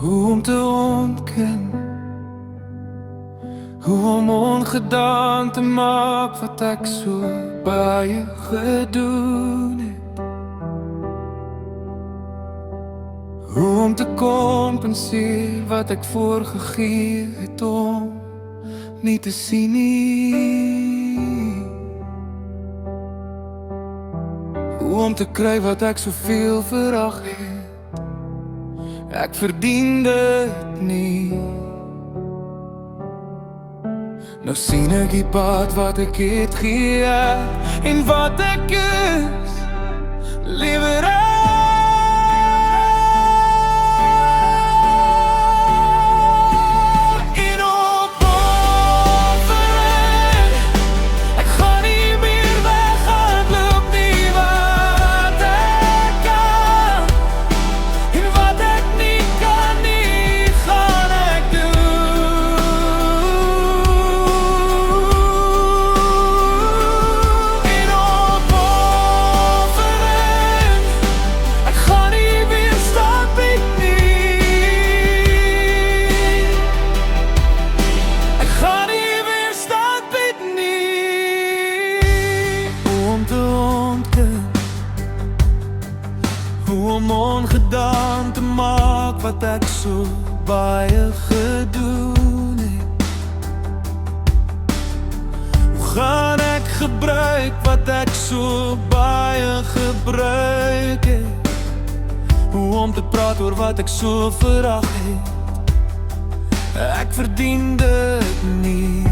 Hoe om te ontken, hoe om ongedaan te maak wat ek so baie gedoen het. Hoe om te kompenseer wat ek voorgegee het om nie te sien nie. Hoe om te kry wat ek soveel verag het. Ek verdien dit nie. Nou sien ek die pad wat ek het geëet en wat ek is, lewer ek. Hoe om ongedaan te maak wat ek so baie gedoen het. Hoe gaan ek gebruik wat ek so baie gebruik het? Hoe om te praat oor wat ek so verag het? Ek verdien dit nie.